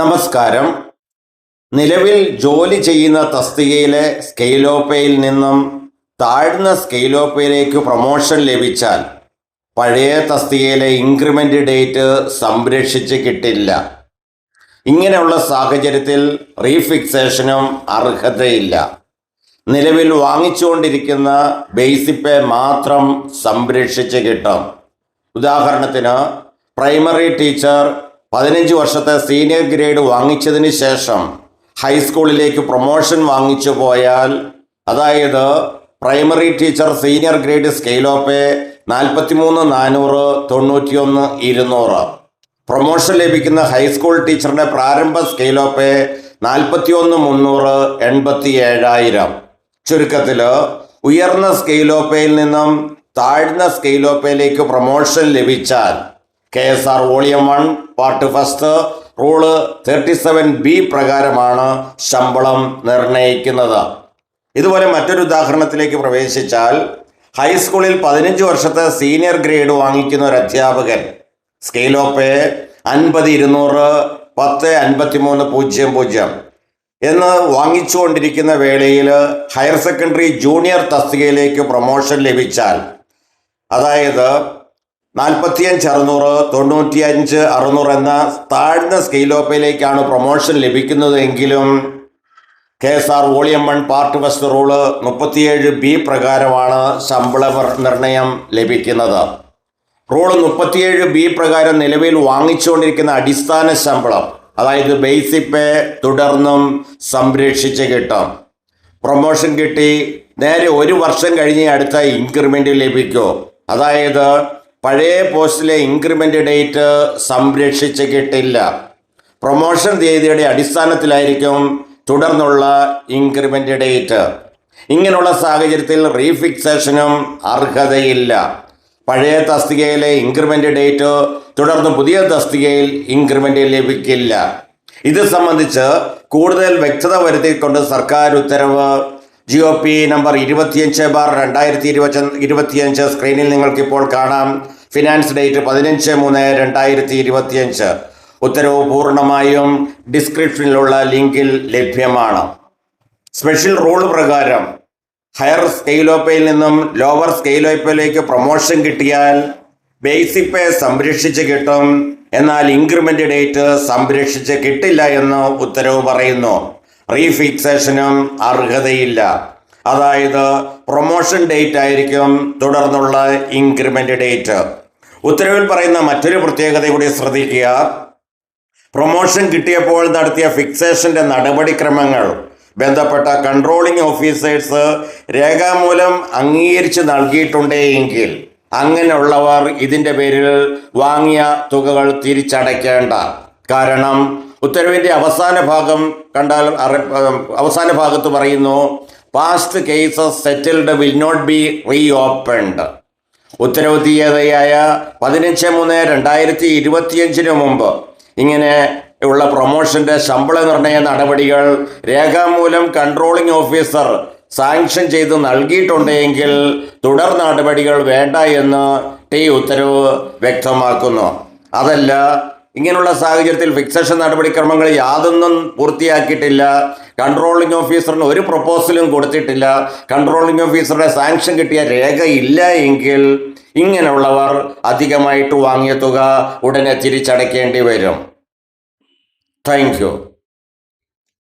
നമസ്കാരം. നിലവിൽ ജോലി ചെയ്യുന്ന തസ്തികയിലെ സ്കെയിലോപ്പയിൽ നിന്നും താഴ്ന്ന സ്കെയിലോപ്പയിലേക്ക് പ്രൊമോഷൻ ലഭിച്ചാൽ പഴയ തസ്തികയിലെ ഇൻക്രിമെൻ്റ് ഡേറ്റ് സംരക്ഷിച്ച് കിട്ടില്ല. ഇങ്ങനെയുള്ള സാഹചര്യത്തിൽ റീഫിക്സേഷനും അർഹതയില്ല. നിലവിൽ വാങ്ങിച്ചുകൊണ്ടിരിക്കുന്ന ബേസിക് പേ മാത്രം സംരക്ഷിച്ച് കിട്ടും. ഉദാഹരണത്തിന്, പ്രൈമറി ടീച്ചർ 15 വർഷത്തെ സീനിയർ ഗ്രേഡ് വാങ്ങിച്ചതിന് ശേഷം ഹൈസ്കൂളിലേക്ക് പ്രൊമോഷൻ വാങ്ങിച്ചു പോയാൽ, അതായത് പ്രൈമറി ടീച്ചർ സീനിയർ ഗ്രേഡ് സ്കെയിലോപ്പേ 43,400, 91,200. പ്രൊമോഷൻ ലഭിക്കുന്ന ഹൈസ്കൂൾ ടീച്ചറിൻ്റെ പ്രാരംഭ സ്കെയിലോപ്പേ 41,300, 87,000. ചുരുക്കത്തിൽ, ഉയർന്ന സ്കെയിലോപ്പയിൽ നിന്നും താഴ്ന്ന സ്കെയിലോപ്പയിലേക്ക് പ്രൊമോഷൻ ലഭിച്ചാൽ KSR volume 1 part first rule 37B പ്രകാരമാണ് ശമ്പളം നിർണ്ണയിക്കുന്നത്. ഇതുപോലെ മറ്റൊരു ഉദാഹരണത്തിലേക്ക് പ്രവേശിച്ചാൽ, ഹൈസ്കൂളിൽ 15 വർഷത്തെ സീനിയർ ഗ്രേഡ് വാങ്ങിക്കുന്ന ഒരു അധ്യാപകൻ സ്കെയിലോപ്പേ 50,200, 10,53,00 എന്ന് വാങ്ങിച്ചുകൊണ്ടിരിക്കുന്ന വേളയിൽ ഹയർ സെക്കൻഡറി ജൂനിയർ തസ്തികയിലേക്ക് പ്രൊമോഷൻ ലഭിച്ചാൽ, അതായത് 45,600, 95,600 എന്ന താഴ്ന്ന സ്കെയിലോപ്പയിലേക്കാണ് പ്രൊമോഷൻ ലഭിക്കുന്നതെങ്കിലും KSR volume 1 part first rule 37B പ്രകാരമാണ് ശമ്പള നിർണയം ലഭിക്കുന്നത്. റൂള് 37B പ്രകാരം നിലവിൽ വാങ്ങിച്ചുകൊണ്ടിരിക്കുന്ന അടിസ്ഥാന ശമ്പളം, അതായത് ബേസിക് പേ, തുടർന്നും സംരക്ഷിച്ച് കിട്ടും. പ്രൊമോഷൻ കിട്ടി നേരെ 1 വർഷം കഴിഞ്ഞ് അടുത്ത ഇൻക്രിമെൻ്റ് ലഭിക്കൂ. അതായത് പഴയ പോസ്റ്റിലെ ഇൻക്രിമെൻ്റ് ഡേറ്റ് സംരക്ഷിച്ച് കിട്ടില്ല. പ്രൊമോഷൻ തീയതിയുടെ അടിസ്ഥാനത്തിലായിരിക്കും തുടർന്നുള്ള ഇൻക്രിമെൻ്റ് ഡേറ്റ്. ഇങ്ങനെയുള്ള സാഹചര്യത്തിൽ റീഫിക്സേഷനും അർഹതയില്ല. പഴയ തസ്തികയിലെ ഇൻക്രിമെൻ്റ് ഡേറ്റ് തുടർന്ന് പുതിയ തസ്തികയിൽ ഇൻക്രിമെൻ്റ് ലഭിക്കില്ല. ഇത് സംബന്ധിച്ച് കൂടുതൽ വ്യക്തത വരുത്തിക്കൊണ്ട് സർക്കാർ ഉത്തരവ് GOP നമ്പർ 25/2025 സ്ക്രീനിൽ നിങ്ങൾക്കിപ്പോൾ കാണാം. Finance date 15/3/2025. ഉത്തരവ് പൂർണ്ണമായും ഡിസ്ക്രിപ്ഷനിലുള്ള ലിങ്കിൽ ലഭ്യമാണ്. സ്പെഷ്യൽ റൂൾ പ്രകാരം ഹയർ സ്കെയിലോപ്പയിൽ നിന്നും ലോവർ സ്കെയിലോപ്പയിലേക്ക് പ്രൊമോഷൻ കിട്ടിയാൽ ബേസിക് പേ സംരക്ഷിച്ച് കിട്ടും, എന്നാൽ ഇൻക്രിമെൻ്റ് ഡേറ്റ് സംരക്ഷിച്ച് കിട്ടില്ല എന്ന് ഉത്തരവ് പറയുന്നു. റീഫിക്സേഷനും അർഹതയില്ല. അതായത് പ്രൊമോഷൻ ഡേറ്റ് ആയിരിക്കും തുടർന്നുള്ള ഇൻക്രിമെൻ്റ് ഡേറ്റ്. ഉത്തരവിൽ പറയുന്ന മറ്റൊരു പ്രത്യേകത കൂടി ശ്രദ്ധിക്കുക. പ്രൊമോഷൻ കിട്ടിയപ്പോൾ നടത്തിയ ഫിക്സേഷൻ്റെ നടപടിക്രമങ്ങൾ ബന്ധപ്പെട്ട കൺട്രോളിംഗ് ഓഫീസേഴ്സ് രേഖാമൂലം അംഗീകരിച്ച് നൽകിയിട്ടുണ്ടെങ്കിൽ അങ്ങനെയുള്ളവർ ഇതിൻ്റെ പേരിൽ വാങ്ങിയ തുകകൾ തിരിച്ചടയ്ക്കേണ്ട. കാരണം ഉത്തരവിൻ്റെ അവസാന ഭാഗം കണ്ടാൽ അവസാന ഭാഗത്ത് പറയുന്നു, past cases settled will not be reopened. ഉത്തരവ് തീയതിയായ 15/3/2025 മുമ്പ് ഇങ്ങനെ ഉള്ള പ്രൊമോഷൻ്റെ ശമ്പള നിർണയ നടപടികൾ രേഖാമൂലം കൺട്രോളിംഗ് ഓഫീസർ സാങ്ഷൻ ചെയ്ത് നൽകിയിട്ടുണ്ടെങ്കിൽ തുടർ നടപടികൾ വേണ്ട എന്ന് ഉത്തരവ് വ്യക്തമാക്കുന്നു. അതല്ല, ഇങ്ങനെയുള്ള സാഹചര്യത്തിൽ ഫിക്സേഷൻ നടപടിക്രമങ്ങൾ യാതൊന്നും പൂർത്തിയാക്കിയിട്ടില്ല, കൺട്രോളിംഗ് ഓഫീസറിന് ഒരു പ്രപ്പോസലും കൊടുത്തിട്ടില്ല, കൺട്രോളിംഗ് ഓഫീസറുടെ സാങ്ഷൻ കിട്ടിയ രേഖ ഇല്ല എങ്കിൽ ഇങ്ങനെയുള്ളവർ അധികമായിട്ട് വാങ്ങിയ തുക ഉടനെ തിരിച്ചടയ്ക്കേണ്ടി വരും. Thank you.